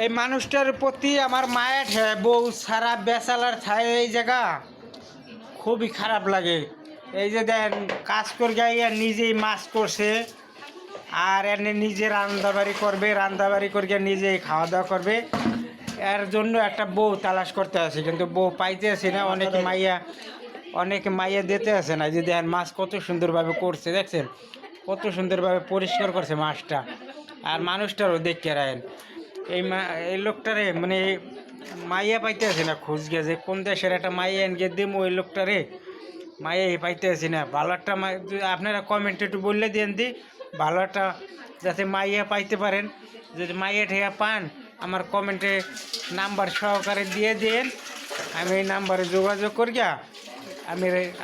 এই মানুষটার প্রতি আমার মায়ের বউ সারা বেচালার ছায় এই জায়গা খুবই খারাপ লাগে। এই যে দেন কাজ করে গাইয়া নিজেই মাছ করছে, আর এনে নিজে রান্দাবাড়ি করবে, রান্দাবাড়ি করে নিজেই খাওয়া দাওয়া করবে। এর জন্য একটা বউ তালাশ করতে আসে, কিন্তু বউ পাইতে আসে না। অনেকে মাইয়া দিতে আসে না। যে দেখেন মাছ কত সুন্দরভাবে করছে, দেখছেন কত সুন্দরভাবে পরিষ্কার করছে মাছটা। আর মানুষটারও দেখতে রাখেন এই লোকটারে মানে মাইয়া পাইতে আসে না। খোঁজ গেছে কোন দেশের একটা মাইয়া এনকে দিম, ওই লোকটারে মাইয়া পাইতে আসি না। ভালো একটা আপনারা কমেন্টে একটু বললে দেন দি, ভালো একটা যাতে মাইয়া পাইতে পারেন। যদি মাইয়া ঠেয়া পান আমার কমেন্টে নাম্বার সহকারে দিয়ে দেন, আমি এই নাম্বারে যোগাযোগ করিয়া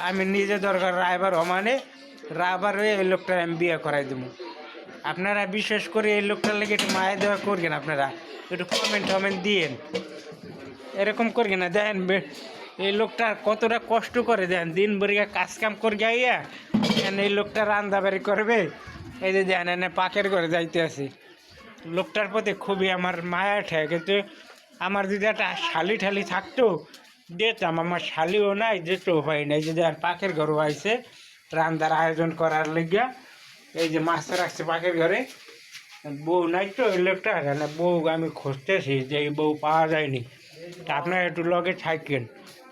আমি নিজে দরকার রায়বার হমানে রাবার হয়ে এই লোকটার আমি বিয়ে করাই দেবো। আপনারা বিশেষ করে এই লোকটার লেগে একটু মায়া দেওয়া করবেন, আপনারা একটু কমেন্ট দিয়েন, এরকম করবেন না। দেখেন এই লোকটা কতটা কষ্ট করে, দেন দিন ভরিয়া কাজ কাম করে গাইয়া এই লোকটা রান্দাবাড়ি করবে। এই যে দেন এনে পাকের ঘরে যাইতে আছি। লোকটার প্রতি খুবই আমার মায়া ঠেয়, কিন্তু আমার যদি একটা শালি ঠালি থাকতো দিতাম। আমার শালিও নাই, যেতেও পাই না। এই যে দেন পাকের ঘরও আইসে রান্দার আয়োজন করার লেগিয়া। এই যে মাছ রাখছে পাকের ঘরে, বউ নাই তো ওই লোকটা, বউ আমি খুঁজতেছি যে এই বউ পাওয়া যায়নি। তা আপনারা একটু লগে থাকেন,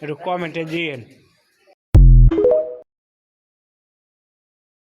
একটু কমেন্টে দিয়েন।